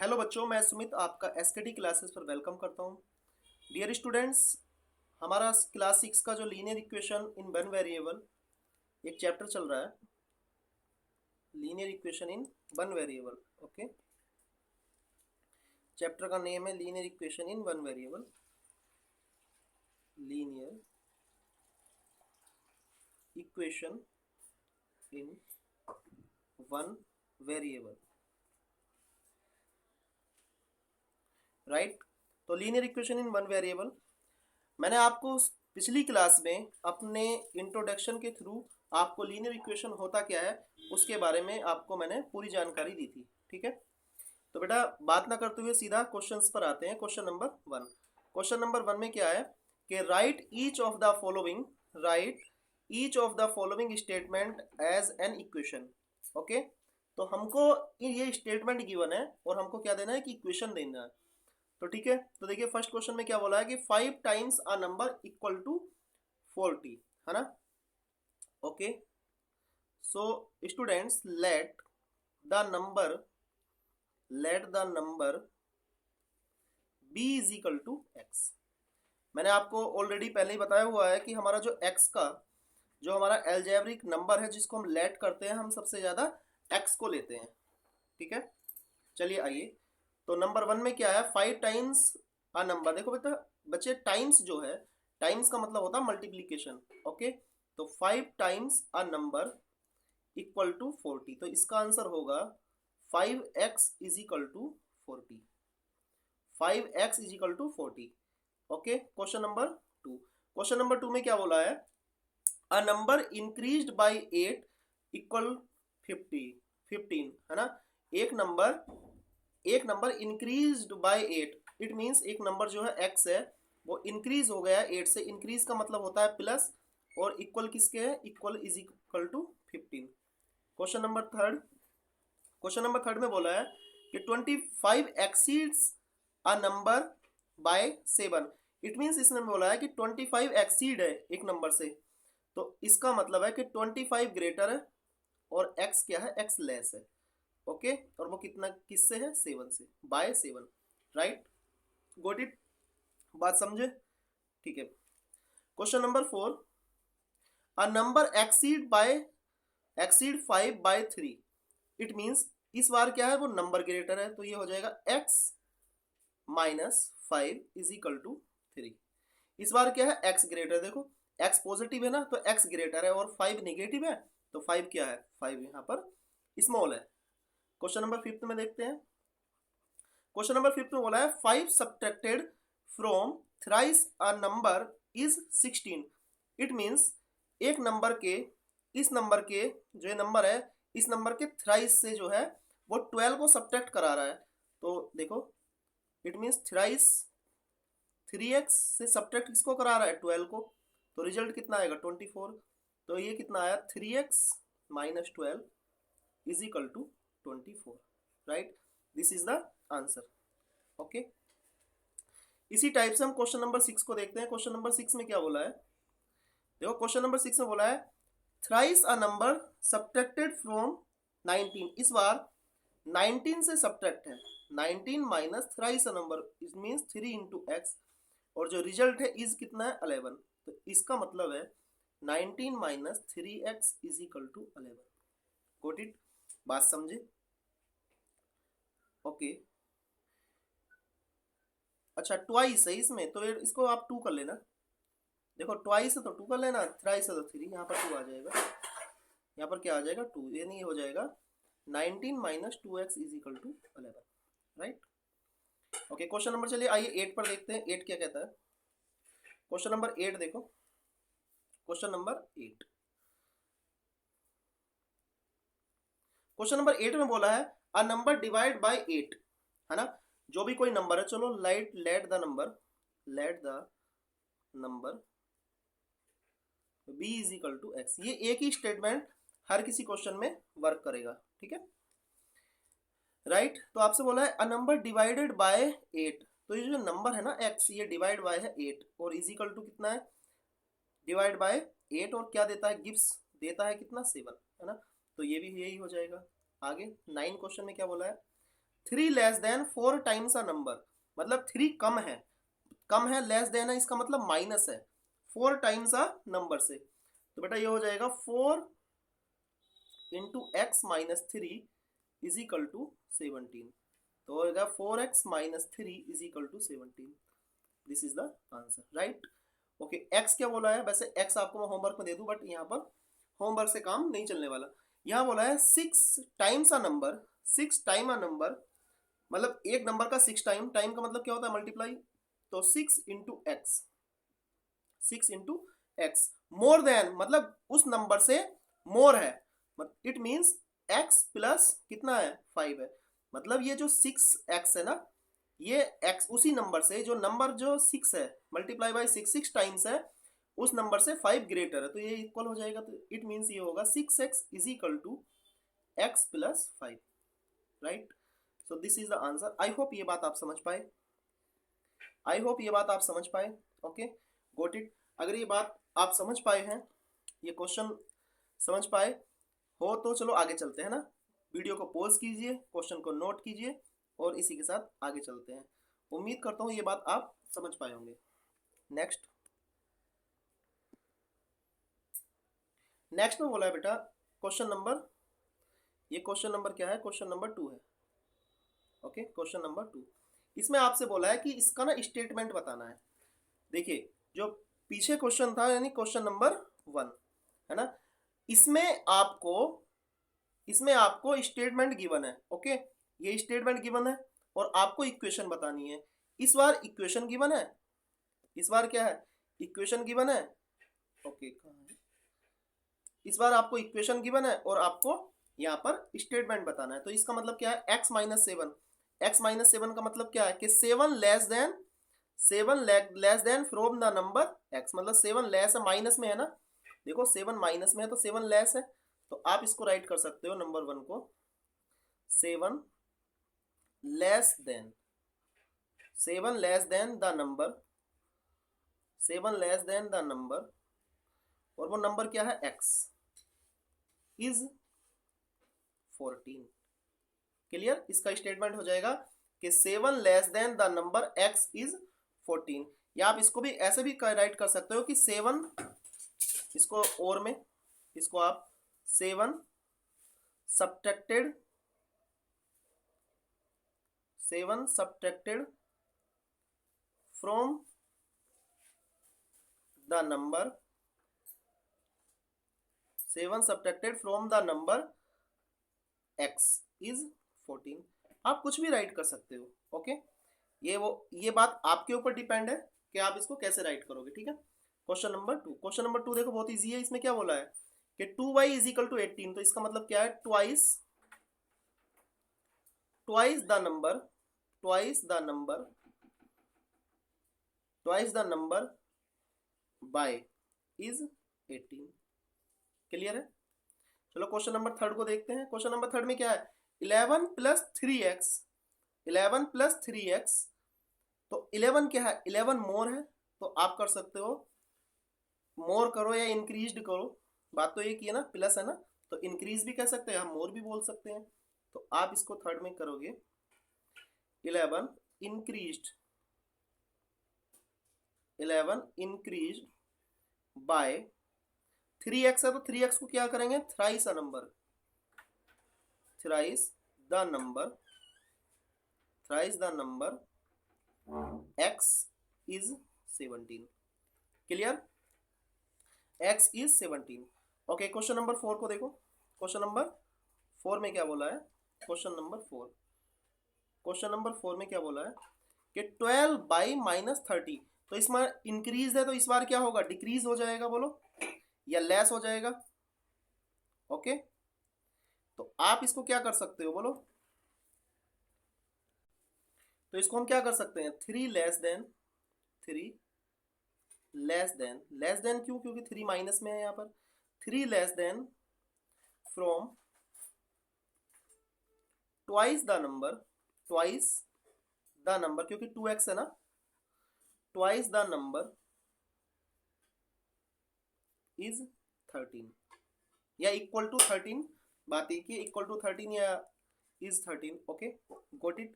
Hello बच्चों, मैं सुमित आपका एसकेटी क्लासेस पर वेलकम करता हूं। डियर स्टूडेंट्स, हमारा क्लास 6 का जो linear equation in one variable एक चैप्टर चल रहा है। Linear equation in one variable, okay. Chapter का नेम है linear equation in one variable. Linear equation in one variable, right. तो linear equation in one variable मैंने आपको पिछली क्लास में अपने इंट्रोडक्शन के थ्रू आपको लीनियर इक्वेशन होता क्या है उसके बारे में आपको मैंने पूरी जानकारी दी थी, ठीक है। तो बेटा बात ना करते हुए सीधा क्वेश्चंस पर आते हैं। Question number 1। क्वेश्चन नंबर 1 में क्या है कि write each of the following statement as an equation, okay. तो हमको ये स्टेटमेंट गिवन है और हमको क्या देना है कि इक्वेशन देना है। तो ठीक है, तो देखिए फर्स्ट क्वेश्चन में क्या बोला है कि 5 times a number equal to 40, है ना। Okay, so students the number let the number b is equal to x. मैंने आपको ऑलरेडी पहले ही बताया हुआ है कि हमारा जो x का जो हमारा एल्जेब्रिक नंबर है जिसको हम लेट करते हैं, हम सबसे ज़्यादा x को लेते हैं, ठीक है। चलिए आइए, तो नंबर 1 में क्या है 5 टाइम्स अ नंबर। देखो बेटा बच्चे, टाइम्स जो है, टाइम्स का मतलब होता है मल्टीप्लीकेशन, ओके। तो 5 times a number equal to 40, तो इसका आंसर होगा 5x is equal to 40। 5x is equal to 40, okay. Question number 2। Question number 2 में क्या बोला है, a number increased by 8 equal 15, है ना। एक number increased by 8, it means एक नंबर जो है x है वो इंक्रीज हो गया 8 से। इंक्रीज का मतलब होता है प्लस, और इक्वल किसके है, equal is equal to 15। Question number third में बोला है कि 25 exceeds a number by 7। It means इसने बोला है कि 25 एक्सीड है एक नंबर से, तो इसका मतलब है कि 25 ग्रेटर है और x क्या है, x लेस है, ओके। और वो कितना किससे है, 7 से, बाय 7, राइट। गोट इट, बात समझे, ठीक है। Question number 4, a number exceed 5 by 3। It means इस बार क्या है, वो नंबर ग्रेटर है, तो ये हो जाएगा x minus 5 is equal to 3। इस बार क्या है, x ग्रेटर, देखो x पॉजिटिव है ना, तो x ग्रेटर है, और 5 नेगेटिव है, तो 5 क्या है, 5 यहाँ पर स्मॉल है। क्वेश्चन नंबर 5 में देखते हैं। क्वेश्चन नंबर 5 में बोला है 5 subtracted from thrice a number is 16। It means एक नंबर के, इस नंबर के जो ये नंबर है, इस नंबर के थ्राइस से जो है वो 12 को सब्ट्रैक्ट करा रहा है। तो देखो इट मीन्स थ्राइस 3x से सब्ट्रैक्ट किसको करा रहा है, 12 को, तो रिजल्ट कितना आएगा, 24। तो ये कितना आया, 3x minus 12 is equal to 24, right. This is the answer, okay. इसी टाइप से हम क्वेश्चन नंबर 6 को देखते हैं। क्वेश्चन नंबर 6 में क्या बोला है, देखो क्वेश्चन नंबर 6 में बोला है thrice a number subtracted from 19। इस बार 19 से सब्ट्रैक्ट है, 19 minus thrice a number, it means 3 into x, और जो रिजल्ट है इज कितना है, 11। तो इसका मतलब है 19 minus 3x is equal to 11। Got it, बात समझे, ओके। अच्छा ट्वाइस है इसमें, तो इसको आप 2 कर लेना। देखो ट्वाइस है तो 2 कर लेना, थ्राइस है तो 3, यहाँ पर 2 आ जाएगा, यहाँ पर क्या आ जाएगा, 2, ये नहीं हो जाएगा 19 minus 2x is equal to 11, right. Okay, question number, चलिए आइए 8 पर देखते हैं, 8 क्या कहता है। क्वेश्चन नंबर 8 देखो, क्वेश्चन नंबर 8, क्वेश्चन नंबर 8 में बोला है अ नंबर डिवाइड बाय 8, है ना। जो भी कोई नंबर है, चलो let the number b is equal to x. ये एक ही स्टेटमेंट हर किसी क्वेश्चन में वर्क करेगा, ठीक है, राइट। तो आपसे बोला है अ नंबर डिवाइडेड बाय 8, तो ये जो नंबर है ना x, ये डिवाइड बाय है 8, और इज इक्वल टू कितना है, डिवाइड बाय 8, और क्या देता है, गिव्स देता है कितना, 7, है ना। तो ये भी यही हो जाएगा। आगे 9 क्वेश्चन में क्या बोला है, 3 less than 4 times a number, मतलब 3 कम है, लेस देन है इसका मतलब माइनस है 4 टाइम्स अ नंबर से। तो बेटा ये हो जाएगा 4 into x minus 3 is equal to 17। तो होगा 4x minus 3 is equal to 17। This is the answer, right. Okay, x क्या बोला है, वैसे x आपको मैं होमवर्क में दे दूं, बट यहाँ पर होमवर्क से काम नहीं चलने वाला। यहाँ बोला है 6 times a number, 6 time a number, मतलब एक नंबर का 6 टाइम, टाइम का मतलब क्या होता है मल्टीप्लाई, तो 6 into x, 6 into x more than, मतलब उस नंबर से मोर है, इट मीन्स x प्लस कितना है 5 है, मतलब ये जो 6x है ना, ये x उसी नंबर से, जो नंबर जो 6 है मल्टीप्लाई बाई 6 टाइम्स है, उस नंबर से 5 ग्रेटर है, तो ये इक्वल हो जाएगा, तो इट मीन्स ये होगा 6x is equal to x plus 5, right. So this is the answer. I hope ये बात आप समझ पाए, आई होप ये बात आप समझ पाए। Okay, got it. अगर ये बात आप समझ पाए हैं, ये क्वेश्चन समझ पाए हो, तो चलो आगे चलते हैं ना। वीडियो को पॉज कीजिए, क्वेश्चन को नोट कीजिए और इसी के साथ आगे चलते हैं। उम्मीद करता हूँ ये बात आप समझ पाए होंगे। नेक्स्ट में बोला है बेटा क्वेश्चन नंबर, ये क्वेश्चन नंबर क्या है, क्वेश्चन नंबर 2 है। ओके, क्वेश्चन नंबर 2, इसमें आपसे बोला है कि इसका ना स्टेटमेंट बताना है। देखिए जो पीछे क्वेश्चन था यानी क्वेश्चन नंबर 1 है ना, इसमें आपको स्टेटमेंट गिवन है। ओके, ये स्टेटमेंट गिवन है और आपको इक्वेशन बतानी है। इस बार इक्वेशन गिवन है, इस बार क्या है, इक्वेशन गिवन है। ओके, इस बार आपको इक्वेशन गिवन है और आपको यहाँ पर स्टेटमेंट बताना है। तो इसका मतलब क्या है, x माइनस 7, एक्स माइनस 7 का मतलब क्या है कि 7 less than from the number x, मतलब 7 लेस है, माइनस में है ना, देखो 7 माइनस में है तो 7 लेस है, तो आप इसको राइट कर सकते हो नंबर 1 को 7 less than, 7 less than the number, 7 less than the number, और वो नंबर क्या है x इज 14। क्लियर, इसका स्टेटमेंट हो जाएगा कि 7 less than the number x is 14। या आप इसको भी ऐसे भी राइट कर सकते हो कि 7, इसको और में, इसको आप 7 subtracted from the number, 7 subtracted from the number x is 14। आप कुछ भी राइट कर सकते हो। ओके, ये बात आपके ऊपर डिपेंड है कि आप इसको कैसे राइट करोगे, ठीक है। क्वेश्चन नंबर 2, क्वेश्चन नंबर 2 देखो बहुत इजी है। इसमें क्या बोला है कि 2y इज इक्वल टू 18, तो इसका मतलब क्या है, twice the number bye is 18। Clear है। चलो क्वेश्चन नंबर 3 को देखते हैं। क्वेश्चन नंबर 3 में क्या है, 11 प्लस 3x, 11 प्लस 3x, तो 11 क्या है, 11 मोर है, तो आप कर सकते हो मोर करो या इंक्रीज करो, बात तो ये की है ना, प्लस है ना, तो इंक्रीज भी कह सकते हैं, हम मोर भी बोल सकते हैं। तो आप इसको थर्ड में करोगे 11 इंक्रीज बाय 3x है, तो 3x को क्या करेंगे, thrice the number x is 17। Clear, x is 17। Okay, question number 4 को देखो। क्वेश्चन नंबर 4 में क्या बोला है, क्वेश्चन नंबर 4 में क्या बोला है कि 12 बाई माइनस 30, तो इसमें इंक्रीज है, तो इस बार क्या होगा, डिक्रीज हो जाएगा, बोलो, या लेस हो जाएगा। ओके, तो आप इसको क्या कर सकते हो, बोलो, तो इसको हम क्या कर सकते हैं, 3 लेस देन क्यों, क्योंकि 3 माइनस में है यहाँ पर, 3 less than from twice the number, क्योंकि 2x है ना, ट्वाइस द नंबर इज 13 या इक्वल टू 13, बात एक ही, इक्वल टू 13 या is 13। Okay, got it,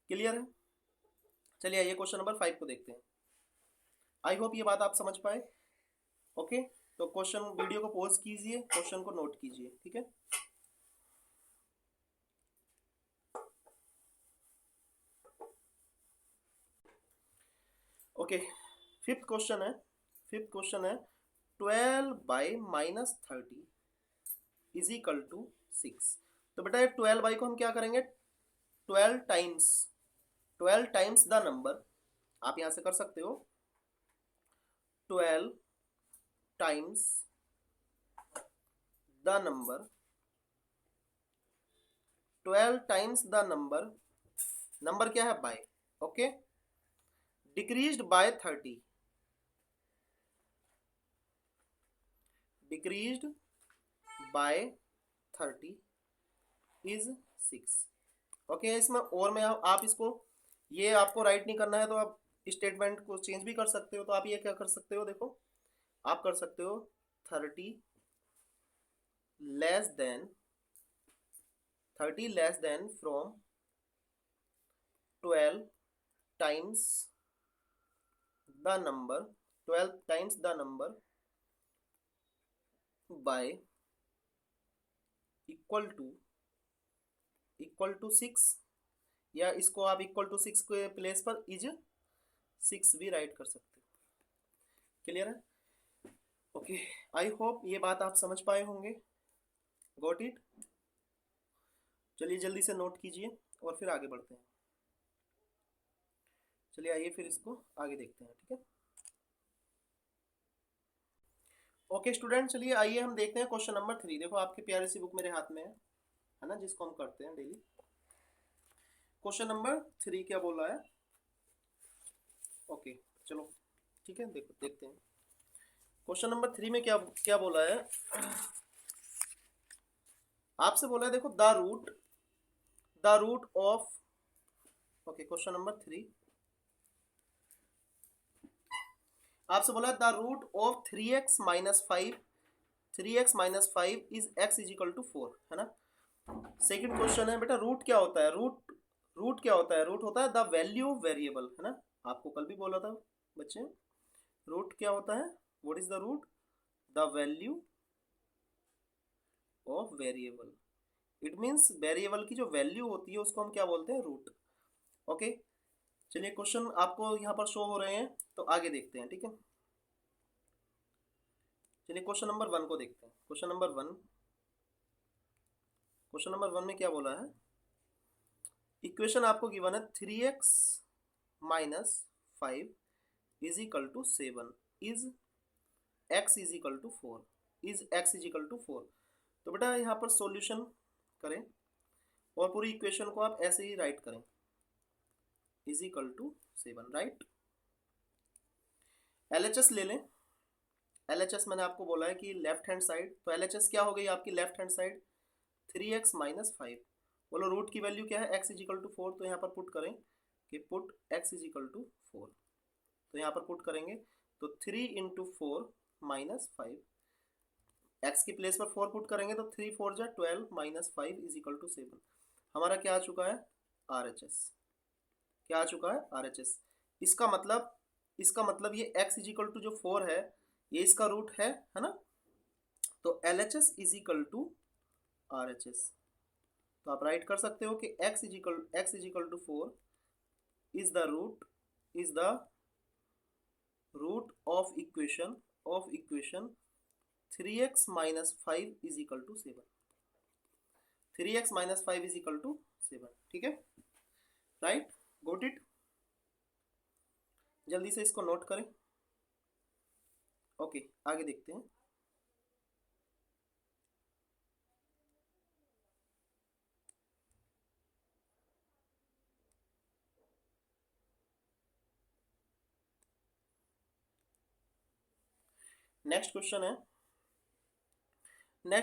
clear है। चलिए आइए क्वेश्चन नंबर 5 को देखते हैं। आई होप ये बात आप समझ पाए। ओके, तो क्वेश्चन, वीडियो को पॉज कीजिए, क्वेश्चन को नोट कीजिए, ठीक है। ओके, फिफ्थ क्वेश्चन है। 12 बाई -30 इज इक्वल टू 6। तो बेटा 12 बाई को हम क्या करेंगे, 12 टाइम्स द नंबर, आप यहां से कर सकते हो 12 times the number, 12 times the number, number क्या है by, okay, decreased by 30, decreased by 30 is 6। Okay, इसमें और में आप इसको, ये आपको राइट नहीं करना है तो आप स्टेटमेंट को चेंज भी कर सकते हो। तो आप ये क्या कर सकते हो, देखो आप कर सकते हो 30 less than from 12 times the number, 12 times the number by equal to 6, या इसको आप इक्वल टू 6 के प्लेस पर इज 6 भी राइट कर सकते हो। क्लियर है। ओके, आई होप ये बात आप समझ पाए होंगे। Got it. चलिए जल्दी से नोट कीजिए और फिर आगे बढ़ते हैं। चलिए आइए फिर इसको आगे देखते हैं, ठीक है। ओके स्टूडेंट, चलिए आइए हम देखते हैं क्वेश्चन नंबर 3। देखो आपकी प्यारी सी बुक मेरे हाथ में है ना, जिसको हम करते हैं डेली। क्वेश्चन नंबर 3 क्या बोल रहा है। ओके चलो ठीक है, देखो देखते हैं क्वेश्चन नंबर 3 में क्या क्या बोला है। आपसे बोला है, देखो the root of, okay question number 3 आपसे बोला है the root of 3x minus 5 is x is equal to 4, है ना। सेकंड क्वेश्चन है बेटा, रूट क्या होता है, रूट क्या होता है, रूट होता है द वैल्यू वेरिएबल, है ना। आपको कल भी बोला था बच्चे, रूट क्या होता है, what is the root, the value of variable. It means variable की जो वैल्यू होती है उसको हम क्या बोलते हैं, रूट। ओके, चलिए क्वेश्चन आपको यहाँ पर शो हो रहे हैं, तो आगे देखते हैं, ठीक है। चलिए क्वेश्चन नंबर 1 को देखते हैं। क्वेश्चन नंबर 1 में क्या बोला है, इक्वेशन आपको गिवन है 3x minus 5 is equal to 7 is x is equal to 4। तो बेटा यहाँ पर सॉल्यूशन करें और पूरी इक्वेशन को आप ऐसे ही राइट करें, is equal to 7, right. LHS ले लें। LHS मैंने आपको बोला है कि लेफ्ट हैंड साइड, तो LHS क्या हो गई आपकी left hand side, 3x minus 5। बोलो रूट की वैल्यू क्या है, x इज इक्वल टू 4, तो यहाँ पर पुट करें कि put x is equal to 4, तो यहाँ पर पुट करेंगे तो 3 इंटू 4 माइनस 5, x की प्लेस पर 4 पुट करेंगे तो 3 4 जा 12 माइनस 5 इज इक्वल टू 7। हमारा क्या आ चुका है, RHS। क्या आ चुका है, RHS। इसका मतलब ये x इज इक्वल टू जो 4 है ये इसका रूट है ना। तो LHS is equal to RHS। तो आप राइट कर सकते हो कि x is equal to 4 is the root of equation 3x minus 5 is equal to 7। 3x minus 5 is equal to 7, ठीक है, राइट, गोट इट। जल्दी से इसको नोट करें। ओके आगे देखते हैं। नेक्स्ट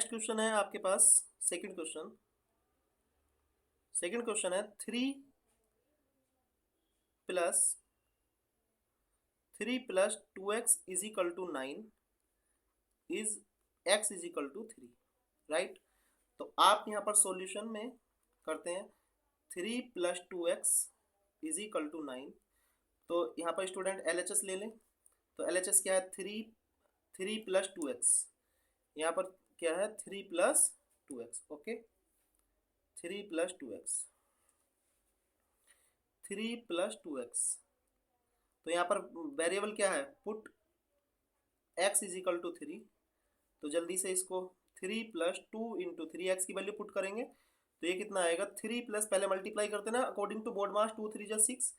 क्वेश्चन है आपके पास सेकंड क्वेश्चन है 3 plus 2x is equal to 9 is x is equal to 3, right. तो आप यहाँ पर सॉल्यूशन में करते हैं 3 + 2x = 9। तो यहाँ पर स्टूडेंट LHS ले लें। तो LHS क्या है, 3 + 2x, यहाँ पर क्या है 3 + 2x। Okay, 3 + 2x, 3 + 2x। तो यहाँ पर वेरिएबल क्या है, पुट x = 3। तो जल्दी से इसको 3 + 2 × 3x की वैल्यू पुट करेंगे तो ये कितना आएगा, 3 प्लस पहले मल्टीप्लाई करते ना अकॉर्डिंग टू बोर्ड मास, 2 3 = 6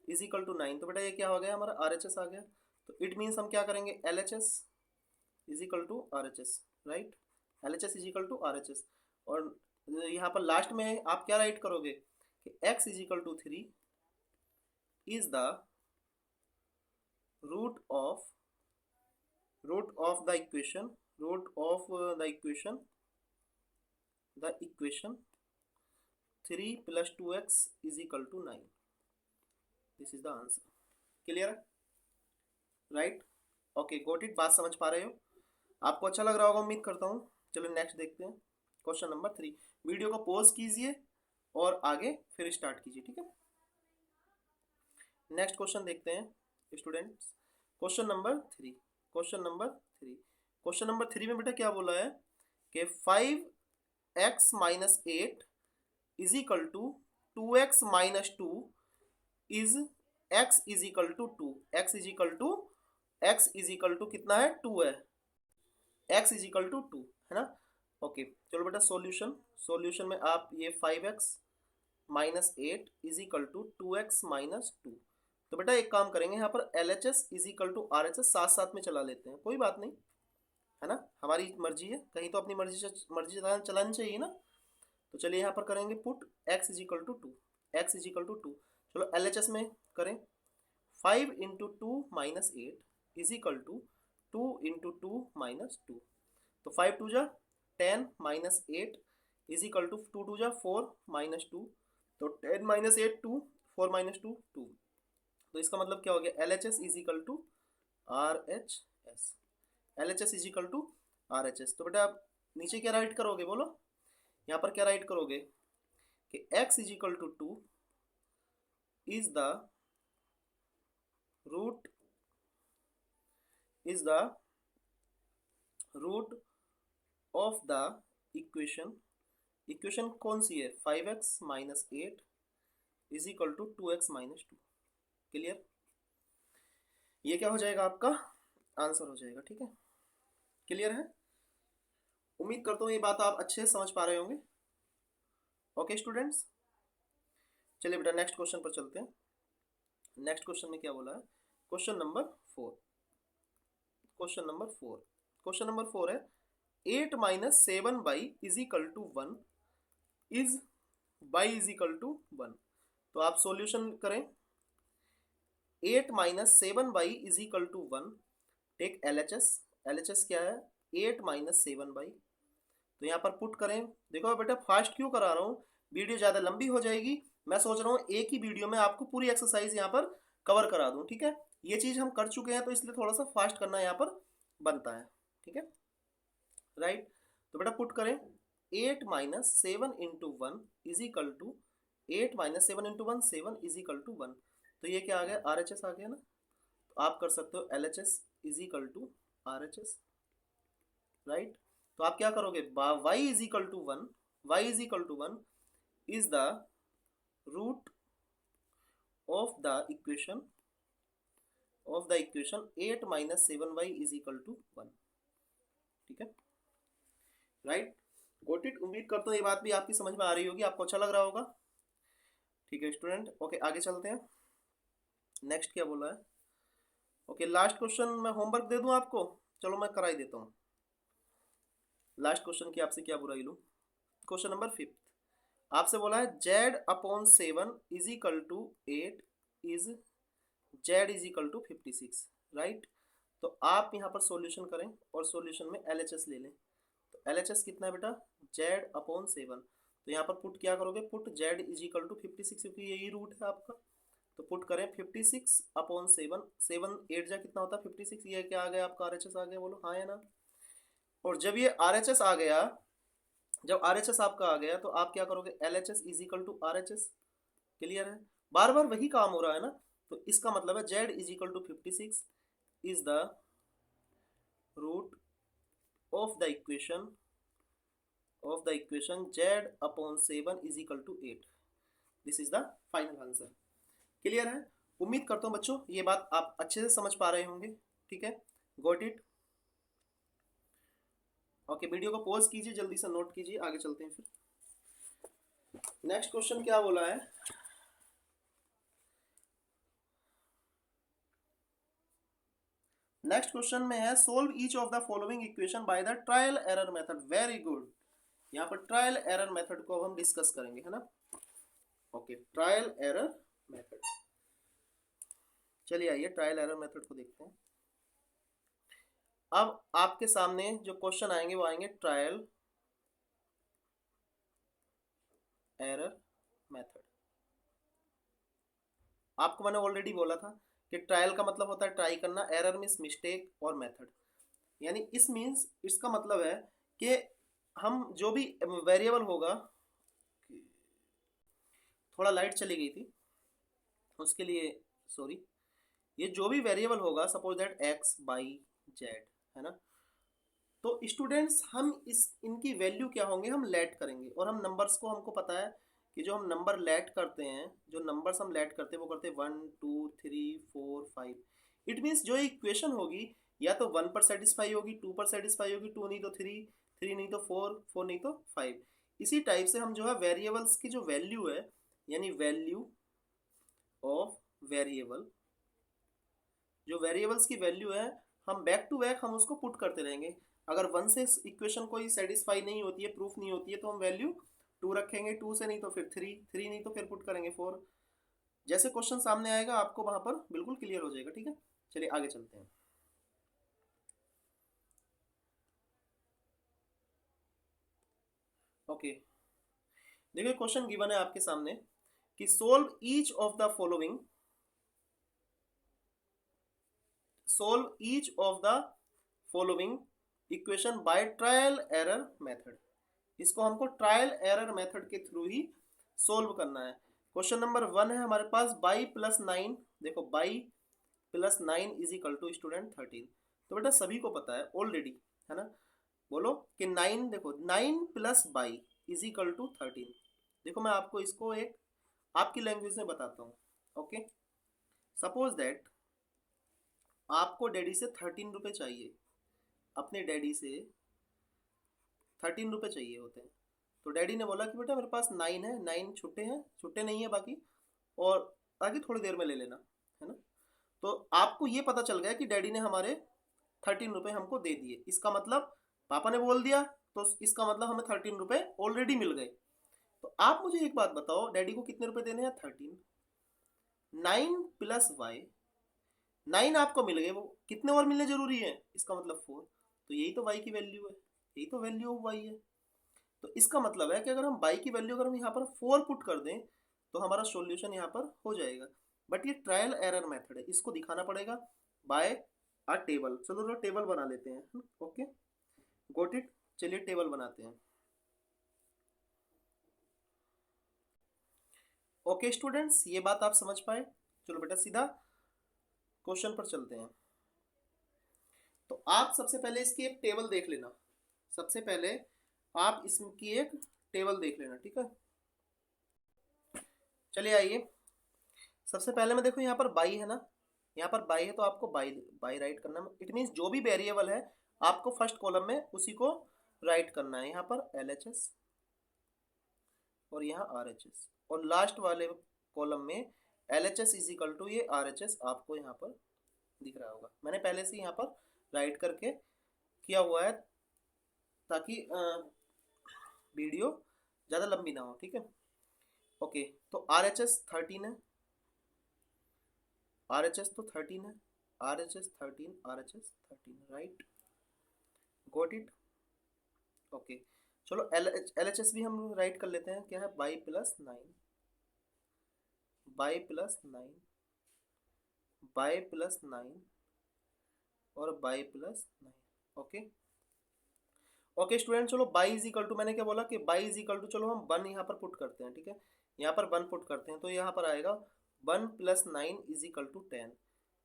= 9। तो बेटा ये क्या हो गया हमारा, RHS आ गया। तो इट मीन्स हम क्या करेंगे, LHS = RHS, right, LHS = RHS। और यहाँ पर लास्ट में आप क्या राइट करोगे कि x = 3 is the root of the equation, the equation 3 + 2x = 9। This is the answer. Clear है, राइट, ओके, गॉट इट। बात समझ पा रहे हो, आपको अच्छा लग रहा होगा उम्मीद करता हूँ। चलो नेक्स्ट देखते हैं, क्वेश्चन नंबर 3। वीडियो को पॉज कीजिए और आगे फिर स्टार्ट कीजिए, ठीक है। नेक्स्ट क्वेश्चन देखते हैं students, question number 3। Question number 3 में बेटा क्या बोला है कि 5x - 8 = 2x - 2 is x = 2। x = कितना है, 2 है, x = 2 है ना। ओके, चलो बेटा सॉल्यूशन में आप ये 5x - 8 = 2x - 2। तो बेटा एक काम करेंगे, यहाँ पर LHS = RHS साथ साथ में चला लेते हैं, कोई बात नहीं, है ना, हमारी मर्जी है, कहीं तो अपनी मर्जी चलानी चाहिए ना। तो चलिए यहाँ पर करेंगे पुट x = 2, x = 2। चलो LHS में करें, 5 × 2 - 8 = 2 × 2 - 2। तो 5 2 जा 10 - 8 = 2 2 जा 4 - 2। तो 10 - 8 2, 4 - 2 2। तो इसका मतलब क्या हो गया, LHS = RHS, LHS = RHS। तो बेटा आप नीचे क्या राइट करोगे, बोलो, यहाँ पर क्या राइट करोगे कि x = 2 is the root of the equation कौन सी है, 5x - 8 = 2x - 2। क्लियर, ये क्या हो जाएगा, आपका आंसर हो जाएगा, ठीक है। क्लियर है, उम्मीद करता हूँ ये बात आप अच्छे से समझ पा रहे होंगे। ओके स्टूडेंट्स, चलिए बेटा नेक्स्ट क्वेश्चन पर चलते हैं। नेक्स्ट क्वेश्चन में क्या बोला है, क्वेश्चन नंबर 4 है 8 - 7y = 1 इज y = 1। तो आप सॉल्यूशन करें, 8 - 7y = 1, टेक LHS क्या है, 8 - 7y। तो यहाँ पर पुट करें, देखो बेटा फास्ट क्यों करा रहा हूँ, वीडियो ज़्यादा लंबी हो जाएगी, मैं सोच रहा हूँ एक ही वीडियो में आपको पूरी एक्सरसाइज यहाँ पर कवर करा दूँ, ठीक है। ये चीज़ हम कर चुके हैं तो इसलिए थोड़ा सा फास्ट करना यहाँ पर बनता है, ठीक है, राइट। तो बेटा पुट करें 8 - 7 × 1 = 8 - 7 × 1 7 = 1। तो ये क्या आ गया, RHS आ गया ना। तो आप कर सकते हो LHS = RHS, राइट। तो आप क्या करोगे, y = 1 is the root of the equation 8 - 7y = 1, ठीक है, राइट, गॉट इट। उम्मीद करता हूँ ये बात भी आपकी समझ में आ रही होगी, आपको अच्छा लग रहा होगा, ठीक है स्टूडेंट। ओके आगे चलते हैं, नेक्स्ट क्या बोला है। ओके लास्ट क्वेश्चन मैं होमवर्क दे दूं आपको, चलो मैं करा ही देता हूँ। लास्ट क्वेश्चन की आपसे क्या बुराई लूँ, क्वेश्चन नंबर 5 आपसे बोला है Z/7 = 8 इज Z = 56, राइट। तो आप यहाँ पर सॉल्यूशन करें और सॉल्यूशन में LHS ले लें। तो LHS कितना है बेटा, Z/7। तो यहाँ पर पुट क्या करोगे, पुट Z = 56, क्योंकि यही रूट है आपका। तो पुट करें 56/7, 7 8 जा कितना होता है 56, ये क्या आ गया आपका RHS आ गया, बोलो हाँ या ना। और जब ये RHS आ गया जब आर एच एस आपका आ गया तो आप क्या करोगे, L H S is equal to R H S. Clear है, बार बार वही काम हो रहा है ना। तो इसका मतलब है Z is equal to 56 is the root of the equation Z upon 7 is equal to 8। This is the final answer. Clear है, उम्मीद करता हूँ बच्चों ये बात आप अच्छे से समझ पा रहे होंगे। ठीक है, गॉट इट। ओके, वीडियो को पॉज कीजिए, जल्दी से नोट कीजिए, आगे चलते हैं फिर। नेक्स्ट क्वेश्चन क्या बोला है, नेक्स्ट क्वेश्चन में है solve each of the following equation by the trial error method. Very good, यहाँ पर ट्रायल एरर मेथड को हम डिस्कस करेंगे, है ना। ओके, ट्रायल एरर मेथड, चलिए आइए ट्रायल एरर मेथड को देखते हैं। अब आपके सामने जो क्वेश्चन आएंगे वो आएंगे ट्रायल एरर मेथड। आपको मैंने ऑलरेडी बोला था कि ट्रायल का मतलब होता है ट्राई करना, एरर मीन्स मिस्टेक, और मेथड यानी इस मीन्स इसका मतलब है कि हम जो भी वेरिएबल होगा, थोड़ा लाइट चली गई थी उसके लिए सॉरी, ये जो भी वेरिएबल होगा suppose that x by Z, है ना। तो स्टूडेंट्स हम इनकी वैल्यू क्या होंगे, हम लेट करेंगे, और हम नंबर्स को, हमको पता है कि जो हम नंबर लेट करते हैं, जो नंबर्स हम लेट करते हैं वो करते हैं 1 2 3 4 5। इट मीन्स जो इक्वेशन होगी या तो 1 पर सेटिस्फाई होगी, 2 पर सेटिस्फाई होगी, 2 नहीं तो 3, 3 नहीं तो 4, 4 नहीं तो 5। इसी टाइप से हम जो है वेरिएबल्स की जो वैल्यू है, यानी वैल्यू ऑफ वेरिएबल, जो वेरिएबल्स की वैल्यू है, हम बैक टू बैक हम उसको पुट करते रहेंगे। अगर 1 से इक्वेशन कोई सेटिस्फाई नहीं होती है, प्रूफ नहीं होती है, तो हम वैल्यू 2 रखेंगे, 2 से नहीं तो फिर 3, 3 नहीं तो फिर पुट करेंगे 4। जैसे क्वेश्चन सामने आएगा आपको वहां पर बिल्कुल क्लियर हो जाएगा। ठीक है, चलिए आगे चलते हैं। ओके, देखिए क्वेश्चन गिवन है आपके सामने कि solve each of the following, solve each of the following equation by trial error method. इसको हमको ट्रायल एरर मेथड के थ्रू ही सोल्व करना है। क्वेश्चन नंबर 1 है हमारे पास बाई प्लस 9। देखो y plus 9 is equal to student 13। तो बेटा सभी को पता है ऑलरेडी, है ना। बोलो कि 9, देखो 9 plus y is equal to 13। देखो मैं आपको इसको एक आपकी लैंग्वेज में बताता हूँ। ओके, सपोज दैट आपको डैडी से 13 रुपये चाहिए, अपने डैडी से 13 रुपये चाहिए होते हैं। तो डैडी ने बोला कि बेटा मेरे पास 9 है, 9 छुट्टे हैं, छुट्टे नहीं है बाकी, और बाकी थोड़ी देर में ले लेना, है ना। तो आपको ये पता चल गया कि डैडी ने हमारे 13 रुपये हमको दे दिए। इसका मतलब पापा ने बोल दिया, तो इसका मतलब हमें 13 रुपये ऑलरेडी मिल गए। तो आप मुझे एक बात बताओ, डैडी को कितने रुपए देने हैं, 13। 9 प्लस वाई, 9 आपको मिल गए, वो कितने और मिलने जरूरी है, इसका मतलब 4। तो यही तो वाई की वैल्यू है, यही तो वैल्यू ऑफ वाई है। तो इसका मतलब है कि अगर हम बाई की वैल्यू अगर हम यहाँ पर 4 पुट कर दें तो हमारा सॉल्यूशन यहाँ पर हो जाएगा। बट ये ट्रायल एरर मेथड है, इसको दिखाना पड़ेगा बाय अ टेबल। चलो टेबल बना लेते हैं। ओके, गोट इट, चलिए टेबल बनाते हैं। ओके स्टूडेंट्स, ये बात आप समझ पाए। चलो बेटा सीधा क्वेश्चन पर चलते हैं। तो आप सबसे पहले इसकी एक टेबल देख लेना, सबसे पहले आप इसकी एक टेबल देख लेना, ठीक है। चलिए आइए, सबसे पहले में देखो यहाँ पर बाई है ना, यहाँ पर बाई है तो आपको बाई बाई राइट करना है। इट मीन्स जो भी वेरिएबल है आपको फर्स्ट कॉलम में उसी को राइट करना है। यहाँ पर एल एच एस और यहाँ आर एच एस, और लास्ट वाले कॉलम में L H S is equal to ये आर एच एस आपको यहाँ पर दिख रहा होगा। मैंने पहले से यहाँ पर राइट करके किया हुआ है ताकि वीडियो ज़्यादा लंबी ना हो, ठीक है। ओके, तो आर एच एस 13 है, आर एच एस तो 13 है, are H S 13, are H S 13, right, got it. Okay, चलो एल एच एस भी हम राइट कर लेते हैं। क्या है, by plus 9, by plus 9, by plus 9 और by plus 9। Okay, okay student, चलो बाई इज इक्वल टू, मैंने क्या बोला कि बाई इज इक्वल टू, चलो हम 1 यहाँ पर पुट करते हैं, ठीक है, यहाँ पर 1 पुट करते हैं तो यहाँ पर आएगा 1 + 9 इज इक्वल टू 10।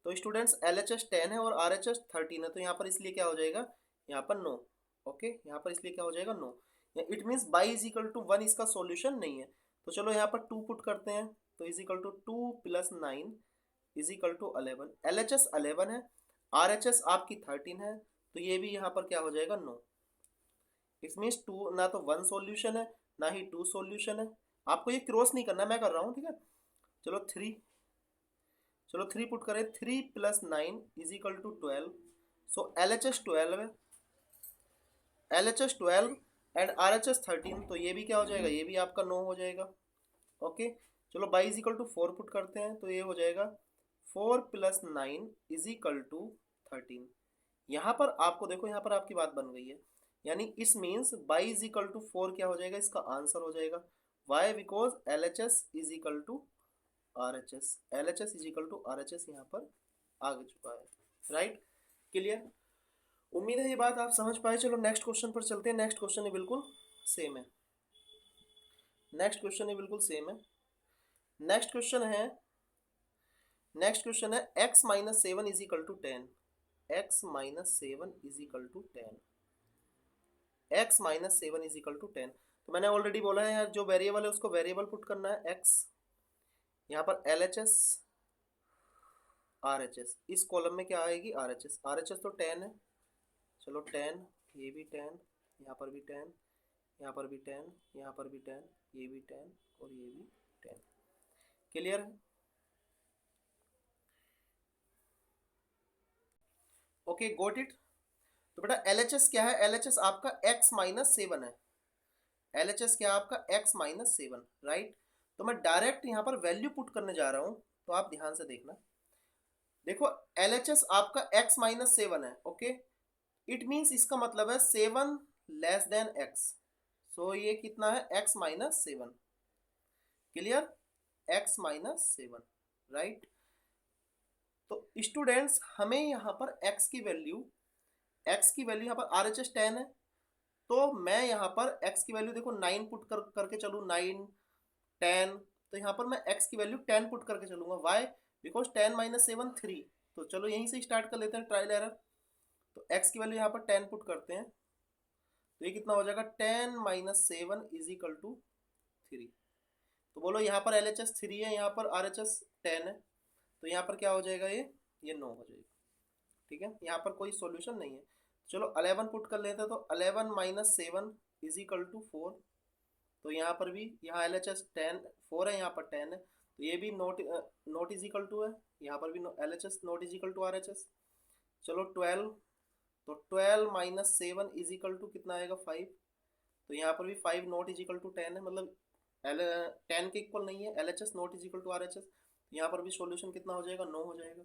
तो स्टूडेंट्स LHS 10 है और RHS 13 है, तो यहाँ पर इसलिए क्या हो जाएगा, यहाँ पर नो। ओके, यहाँ पर इसलिए क्या हो जाएगा, no. It means y is equal to 1 इसका सॉल्यूशन नहीं है। तो चलो यहाँ पर 2 पुट करते हैं, तो is equal to 2 + 9 is equal to 11। LHS 11 है, RHS आपकी 13 है, तो ये भी यहाँ पर क्या हो जाएगा, नो। इट मीन्स 2 ना तो 1 सॉल्यूशन है ना ही 2 सॉल्यूशन है। आपको ये क्रॉस नहीं करना, मैं कर रहा हूँ, ठीक है। चलो 3 पुट करें, 3 + 9 is equal to 12। So LHS 12 है, LHS 12 एंड RHS 13, तो ये भी क्या हो जाएगा, ये भी आपका नो हो जाएगा। ओके, चलो y is equal to 4 put करते हैं, तो ये हो जाएगा 4 + 9 इज इक्वल टू 13। यहाँ पर आपको देखो, यहाँ पर आपकी बात बन गई है, यानी इस means y is equal to 4 क्या हो जाएगा, इसका आंसर हो जाएगा। Why, because LHS is equal to RHS, LHS is equal to RHS यहाँ पर आ चुका है। Right, clear. उम्मीद है ये बात आप समझ पाए। चलो नेक्स्ट क्वेश्चन पर चलते हैं। नेक्स्ट क्वेश्चन बिल्कुल सेम है, नेक्स्ट क्वेश्चन बिल्कुल सेम है। नेक्स्ट क्वेश्चन है, x - 7 is equal to 10। x - 7 is equal to 10, x - 7 is equal to 10। तो मैंने ऑलरेडी बोला है यार, जो वेरिएबल है उसको वेरिएबल पुट करना है x। यहाँ पर LHS RHS, इस कॉलम में क्या आएगी, RHS तो 10 है, चलो 10, ये भी 10, यहाँ पर भी 10, यहाँ पर भी 10, यहाँ पर भी 10, ये भी 10 और ये भी 10। क्लियर है। Okay, got it. तो बेटा LHS क्या है, LHS आपका x - 7 है। LHS क्या है आपका, x - 7, राइट। तो मैं डायरेक्ट यहाँ पर वैल्यू पुट करने जा रहा हूँ, तो आप ध्यान से देखना। देखो LHS आपका x - 7 है, ओके। इट मीन्स इसका मतलब है 7 लेस देन x। सो ये कितना है, x - 7। Clear, x - 7, right. तो स्टूडेंट्स हमें यहाँ पर x की वैल्यू यहाँ पर RHS 10 है, तो मैं यहाँ पर x की वैल्यू देखो 9 पुट करके चलूँ, 9 10, तो यहाँ पर मैं x की वैल्यू 10 पुट करके चलूँगा। Why, because 10 - 7 3। तो चलो यहीं से स्टार्ट कर लेते हैं, ट्रायल एरर। तो x की वैल्यू यहाँ पर 10 पुट करते हैं, तो ये कितना हो जाएगा, 10 - 7 इज इक्वल टू 3। तो बोलो यहाँ पर LHS 3 है, यहाँ पर RHS 10 है, तो यहाँ पर क्या हो जाएगा, ये 9 हो जाएगा। ठीक है, यहाँ पर कोई सॉल्यूशन नहीं है। चलो 11 पुट कर लेते हैं, तो 11 - 7 इज इक्वल टू 4। तो यहाँ पर भी, यहाँ LHS 10 4 है, यहाँ पर 10 है, तो ये भी नॉट इज इक्वल टू है, यहाँ पर भी LHS not is equal to RHS। चलो 12, तो 12 - 7 इज इक्वल टू कितना आएगा, 5। तो यहाँ पर भी 5 नॉट इज इक्वल टू 10 है, मतलब 10 के इक्वल नहीं है। LHS not is equal to RHS, यहाँ पर भी सॉल्यूशन कितना हो जाएगा, 9 हो जाएगा।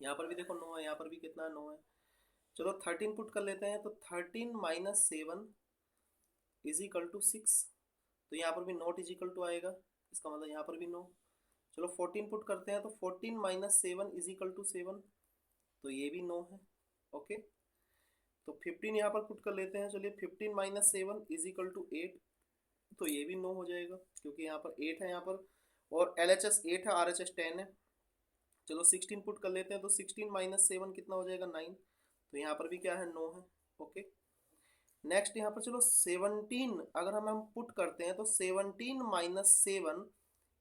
यहाँ पर भी देखो 9 है, यहाँ पर भी कितना 9 है। चलो 13 पुट कर लेते हैं, तो 13 - 7 इज इक्वल टू 6। तो यहाँ पर भी नॉट इज इक्वल टू आएगा, इसका मतलब यहाँ पर भी 9। चलो 14 पुट करते हैं, तो 14 - 7 इज इक्वल टू 7, तो ये भी 9 है। ओके, तो 15 यहाँ पर पुट कर लेते हैं। चलिए 15 - 7 इज इक्वल टू 8, तो ये भी 9 हो जाएगा, क्योंकि यहाँ पर 8 है यहाँ पर, और LHS 8 है, RHS 10 है। चलो 16 पुट कर लेते हैं, तो 16 - 7 कितना हो जाएगा, 9। तो यहाँ पर भी क्या है, 9 है। ओके, नेक्स्ट यहाँ पर चलो 17 अगर हम पुट करते हैं, तो 17 - 7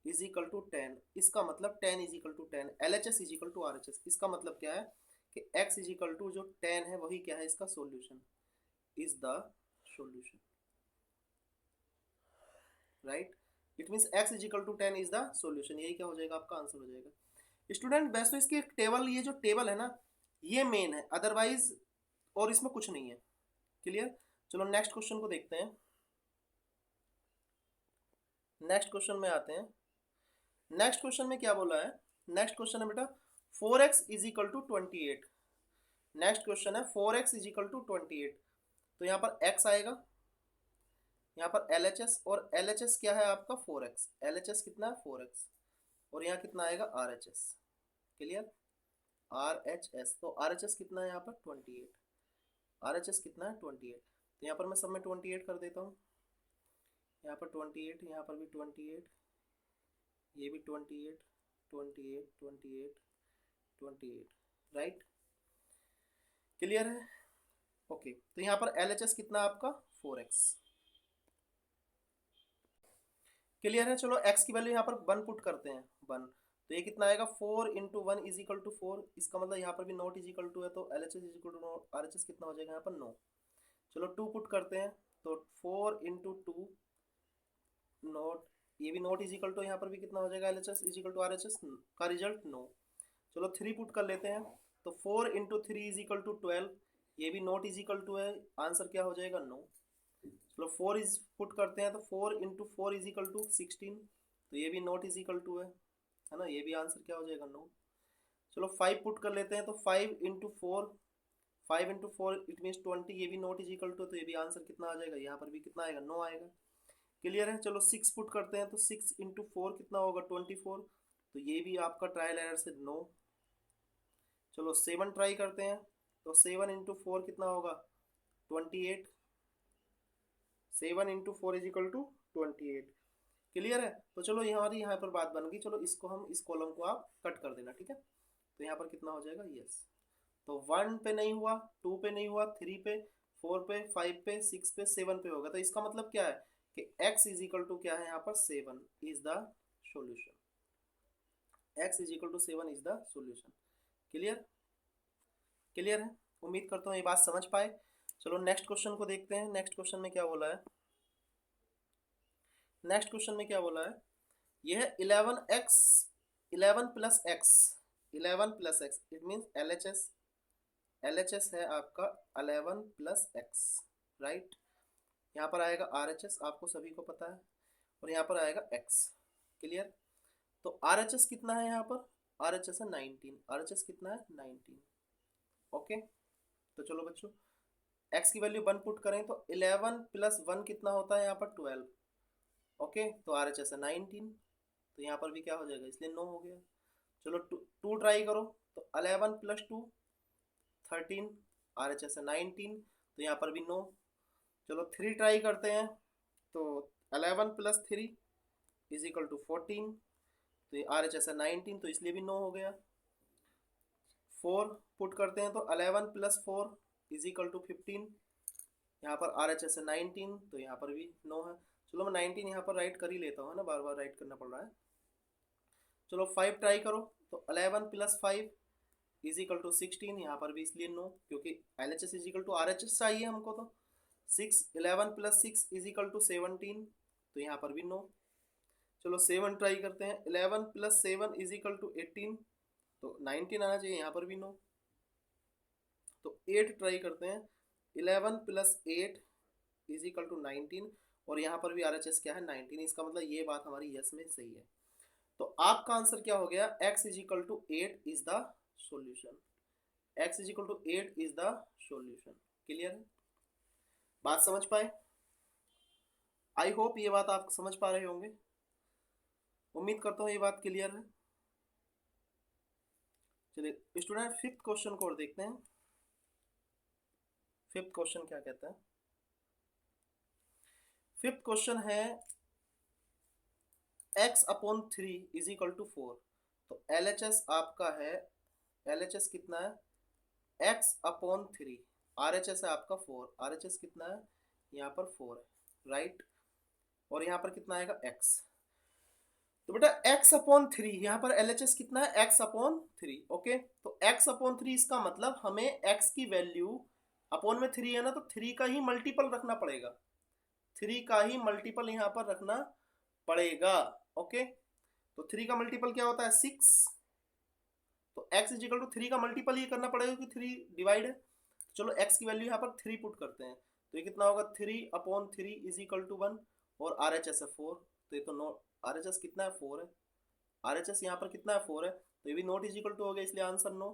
इज इक्वल टू 10। इसका मतलब 10 is equal to 10, LHS is equal to RHS। इसका मतलब क्या है कि x इज इक्वल टू जो 10 है वही क्या है, इसका solution, is the solution, right. It means x is equal to 10 is the solution, यही क्या हो जाएगा, आपका आंसर हो जाएगा। स्टूडेंट वैसे तो इसकी टेबल, ये जो टेबल है ना, ये मेन है, अदरवाइज और इसमें कुछ नहीं है। क्लियर। चलो नेक्स्ट क्वेश्चन को देखते हैं। नेक्स्ट क्वेश्चन में आते हैं। नेक्स्ट क्वेश्चन में क्या बोला है, नेक्स्ट क्वेश्चन है बेटा 4x is equal to 28। Next question है 4x इज इक्वल टू 28। तो यहाँ पर x आएगा, यहाँ पर LHS, और LHS क्या है आपका 4x। LHS कितना है, 4x, और यहाँ कितना आएगा, RHS। क्लियर, RHS, तो RHS कितना है यहाँ पर 28, RHS कितना है 28। तो यहाँ पर मैं सब में 28 कर देता हूँ, यहाँ पर 28, यहाँ पर भी 28, ये भी 28, 28, 28, 28, राइट। क्लियर है? ओके, तो यहाँ पर LHS कितना आपका 4x। क्लियर है? चलो x की वैल्यू यहाँ पर 1 पुट करते हैं, 1, तो ये कितना आएगा 4 इंटू 1 इज इक्वल टू 4। इसका मतलब यहाँ पर भी नॉट इज इक्वल टू है, तो LHS is equal to RHS कितना हो जाएगा यहाँ पर 9। चलो 2 पुट करते हैं, तो 4 इंटू 2 नॉट, ये भी नॉट इज इक्वल टू, यहाँ पर भी कितना हो जाएगा LHS is equal to RHS का रिजल्ट 9। चलो 3 पुट कर लेते हैं, तो 4 इंटू 3 इज इक्वल टू 12, ये भी नॉट इज इक्वल टू है, आंसर क्या हो जाएगा 9। चलो 4 इज पुट करते हैं, तो 4 इंटू 4 इज इक्वल टू 16, तो ये भी नॉट इज इक्वल टू है ना, ये भी आंसर क्या हो जाएगा 9। चलो 5 पुट कर लेते हैं, तो 5 इंटू 4, 5 इंटू 4 इट मीन्स 20, ये भी नॉट इज इक्वल टू, तो ये भी आंसर कितना आ जाएगा, यहाँ पर भी कितना आएगा 9 आएगा। क्लियर है? चलो 6 पुट करते हैं, तो 6 इंटू 4 कितना होगा 24, तो ये भी आपका ट्रायल एरर से 9। चलो 7 ट्राई करते हैं, तो 7 इंटू 4 कितना होगा 28, 7 into 4 is equal to 28। Clear है? तो चलो हमारी यहाँ पर बात बन गई, चलो इसको हम इस कॉलम को आप कट कर देना, ठीक है। तो यहाँ पर कितना हो जाएगा, यस, तो 1 पे नहीं हुआ, 2 पे नहीं हुआ, 3 पे, 4 पे, 5 पे, 6 पे, 7 पे होगा। तो इसका मतलब क्या है कि x इज इक्वल टू क्या है यहाँ पर 7 is the solution, x is equal to 7 is the solution. Clear? Clear है? उम्मीद करता हूँ ये बात समझ पाए। चलो नेक्स्ट क्वेश्चन को देखते हैं। नेक्स्ट क्वेश्चन में क्या बोला है, नेक्स्ट क्वेश्चन में क्या बोला है, यह है 11x, 11 plus x, 11 plus x, it means LHS, LHS है आपका 11 प्लस एक्स, राइट। यहाँ पर आएगा RHS, आपको सभी को पता है, और यहाँ पर आएगा x। क्लियर? तो RHS कितना है यहाँ पर, RHS है 19, RHS कितना है 19। ओके, तो चलो बच्चों x की वैल्यू 1 पुट करें, तो 11 प्लस 1 कितना होता है यहाँ पर 12। ओके, तो RHS है 19, तो यहाँ पर भी क्या हो जाएगा, इसलिए 9 हो गया। चलो 2 ट्राई करो, तो 11 प्लस 2 13, RHS है 19, तो यहाँ पर भी 9। चलो 3 ट्राई करते हैं, तो 11 प्लस 3 इज इक्वल टू 14, तो ये RHS है 19, तो इसलिए भी 9 हो गया। 4 पुट करते हैं, तो 11 प्लस 4 इज इक्वल टू 15, यहाँ पर RHS है 19, तो यहाँ पर भी 9 है। चलो मैं 19 यहाँ पर राइट कर ही लेता हूँ, है ना, बार बार राइट करना पड़ रहा है। चलो 5 ट्राई करो, तो 11 प्लस 5 इज इक्वल टू 16, यहाँ पर भी इसलिए 9, क्योंकि LHS is equal to RHS चाहिए हमको। तो 6, 11 प्लस 6 इज इक्वल टू 17, तो यहाँ पर भी 9। चलो 7 ट्राई करते हैं, 11 प्लस 7 इज इक्वल टू 18, तो 19 आना चाहिए, यहाँ पर भी 9। तो 8 ट्राई करते हैं, 11 प्लस 8 इज इक्वल टू 19, और यहाँ पर भी RHS क्या है 19, इसका मतलब ये बात हमारी यस में सही है। तो आपका आंसर क्या हो गया, x is equal to 8 is the solution, x is equal to 8 is the solution. Clear है? बात समझ पाए? आई होप ये बात आप समझ पा रहे होंगे, उम्मीद करता हूँ ये बात क्लियर है। चलिए स्टूडेंट 5th क्वेश्चन को और देखते हैं। 5th क्वेश्चन क्या कहता है, 5th क्वेश्चन है x upon 3 is equal to 4। तो LHS आपका है, LHS कितना है x अपॉन 3, RHS है आपका 4, RHS कितना है यहाँ पर 4 है, राइट। और यहाँ पर कितना आएगा x, तो बेटा x अपॉन 3, यहाँ पर LHS कितना है x अपॉन 3। ओके, तो x अपॉन 3 इसका मतलब हमें x की वैल्यू, अपॉन में 3 है ना, तो 3 का ही मल्टीपल रखना पड़ेगा, 3 का ही मल्टीपल यहाँ पर रखना पड़ेगा। ओके, तो 3 का मल्टीपल क्या होता है 6, तो x इज इक्वल टू 3 का मल्टीपल ही करना पड़ेगा कि 3 डिवाइड है। चलो x की वैल्यू यहाँ पर 3 पुट करते हैं, तो ये कितना होगा 3 अपॉन 3 इज इक्वल टू 1, और RHS है 4, तो ये तो नो, RHS कितना है 4 है, RHS यहाँ पर कितना है 4 है, तो ये भी नॉट इज इक्वल टू हो गया, इसलिए आंसर नो।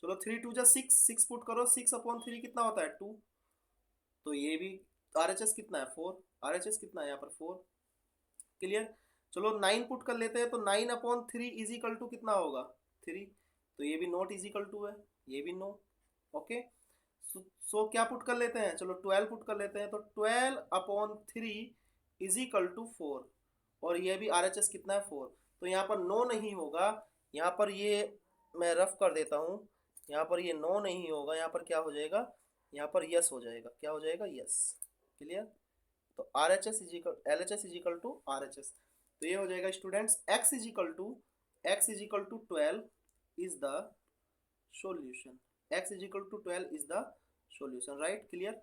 चलो 3 2 जा 6, 6 पुट करो, 6 अपॉन 3 कितना होता है 2, तो ये भी RHS कितना है 4, RHS कितना है यहाँ पर 4। क्लियर? चलो 9 पुट कर लेते हैं, तो 9 अपॉन 3 इज इक्वल टू कितना होगा 3, तो ये भी नॉट इज इक्वल टू है, ये भी नो। ओके, सो क्या पुट कर लेते हैं, चलो 12 पुट कर लेते हैं, तो 12/3 इज इक्वल टू 4, और ये भी RHS कितना है 4, तो यहाँ पर नो नहीं होगा, यहाँ पर ये मैं रफ कर देता हूँ, यहाँ पर ये नो नहीं होगा, यहाँ पर क्या हो जाएगा, यहाँ पर यस हो जाएगा, क्या हो जाएगा, यस। क्लियर। तो RHS is equal LHS is equal to RHS, तो ये हो जाएगा students x is equal to 12 is the solution, x is equal to 12 is the solution, right. Clear.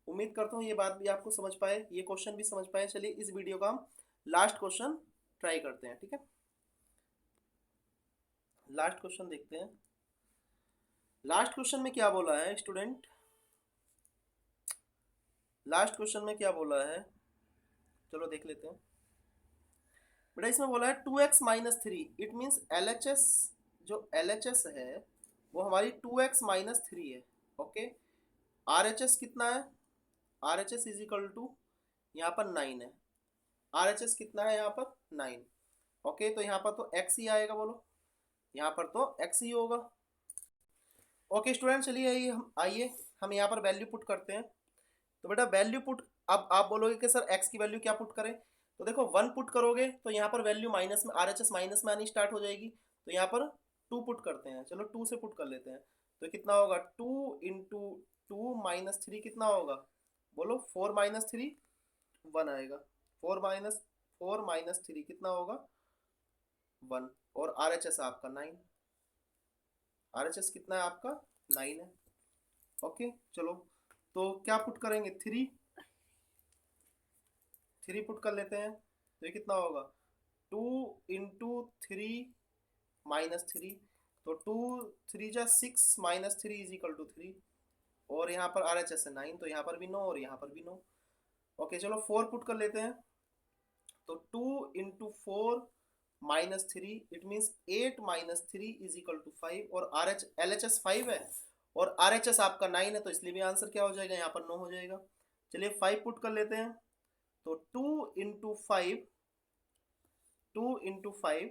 उम्मीद करता हूँ ये बात भी आपको समझ पाए, ये क्वेश्चन भी समझ पाए। चलिए इस वीडियो का हम लास्ट क्वेश्चन ट्राई करते हैं, ठीक है। लास्ट क्वेश्चन देखते हैं। लास्ट क्वेश्चन में क्या बोला है स्टूडेंट, लास्ट क्वेश्चन में क्या बोला है, चलो देख लेते हैं। बेटा इसमें बोला है 2x minus 3, it means LHS, जो LHS है वो हमारी 2x माइनस 3 है, ओके। RHS कितना है, RHS इज इक्वल टू यहाँ पर 9 है, RHS कितना है यहाँ पर 9, ओके। तो यहाँ पर तो x ही आएगा, बोलो यहाँ पर तो x ही होगा, ओके स्टूडेंट। चलिए आइए हम यहाँ पर वैल्यू पुट करते हैं। तो बेटा वैल्यू पुट, अब आप बोलोगे कि सर x की वैल्यू क्या पुट करें, तो देखो 1 पुट करोगे तो यहाँ पर वैल्यू माइनस में, RHS माइनस में आनी स्टार्ट हो जाएगी, तो यहाँ पर 2 पुट करते हैं, चलो 2 से पुट कर लेते हैं, तो कितना होगा 2 इंटू 2 माइनस 3 कितना होगा, बोलो 4 माइनस 3 1 आएगा, 4 माइनस 3 कितना होगा 1, और RHS आपका 9, RHS कितना है आपका 9 है, ओके। चलो तो क्या पुट करेंगे, 3 पुट कर लेते हैं, तो ये कितना होगा 2 इंटू 3 माइनस 3, तो 2 3 जा 6 माइनस 3 इज इक्वल टू 3, और यहाँ पर RHS है 9, तो यहाँ पर भी 9 और यहाँ पर भी 9, ओके। चलो 4 पुट कर लेते हैं, तो 2 into 4 minus 3, it means 8 minus 3 is equal to 5, और LHS 5 है और RHS आपका 9 है, तो इसलिए भी आंसर क्या हो जाएगा, यहाँ पर 9 हो जाएगा। चलिए 5 पुट कर लेते हैं, तो 2 इंटू 5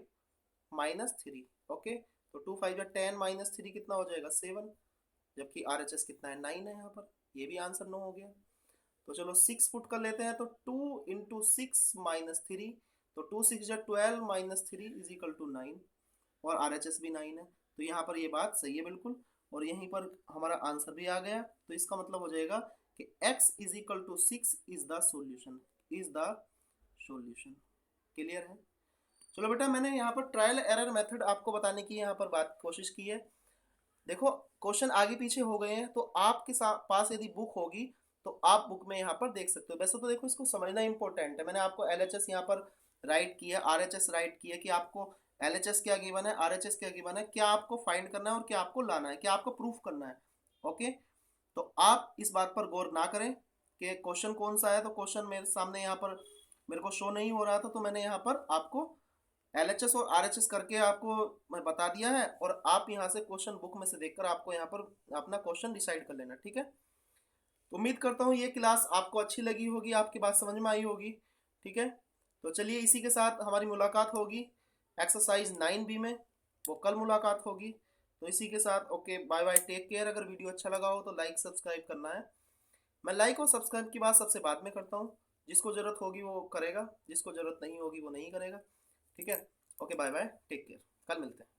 माइनस 3, ओके। तो 2 5 10 माइनस 3 कितना हो जाएगा 7, जबकि RHS कितना है 9 है यहाँ पर, ये भी आंसर 9 हो गया। तो चलो 6 पुट कर लेते हैं, तो 2 इंटू 6 माइनस 3, तो 2 6 12 माइनस 3 इज इक्वल टू 9, और RHS भी 9 है, तो यहाँ पर ये बात सही है बिल्कुल, और यहीं पर हमारा आंसर भी आ गया। तो इसका मतलब हो जाएगा कि x is equal to 6 is the solution, clear है। चलो बेटा मैंने यहाँ पर ट्रायल एरर मेथड आपको बताने की यहाँ पर बात कोशिश की है। देखो क्वेश्चन आगे पीछे हो गए हैं, तो आपके पास यदि बुक होगी तो आप बुक में यहाँ पर देख सकते हो। वैसे तो देखो इसको समझना इंपॉर्टेंट है, मैंने आपको LHS यहाँ पर राइट किया, RHS राइट किया कि आपको LHS क्या गिवन है, RHS क्या गिवन है, क्या आपको फाइंड करना है और क्या आपको लाना है, क्या आपको प्रूफ करना है, ओके। तो आप इस बात पर गौर ना करें कि क्वेश्चन कौन सा है, तो क्वेश्चन मेरे सामने यहाँ पर मेरे को शो नहीं हो रहा था, तो मैंने यहाँ पर आपको LHS और RHS करके आपको मैं बता दिया है, और आप यहाँ से क्वेश्चन बुक में से देखकर आपको यहाँ पर अपना क्वेश्चन डिसाइड कर लेना, ठीक है। उम्मीद करता हूँ ये क्लास आपको अच्छी लगी होगी, आपकी बात समझ में आई होगी, ठीक है। तो चलिए इसी के साथ हमारी मुलाकात होगी एक्सरसाइज 9B में, वो कल मुलाकात होगी। तो इसी के साथ okay bye bye, take care. अगर वीडियो अच्छा लगा हो तो लाइक सब्सक्राइब करना है। मैं लाइक और सब्सक्राइब की बात सबसे बाद में करता हूँ, जिसको ज़रूरत होगी वो करेगा, जिसको ज़रूरत नहीं होगी वो नहीं करेगा, ठीक है। Okay bye bye, take care, कल मिलते हैं।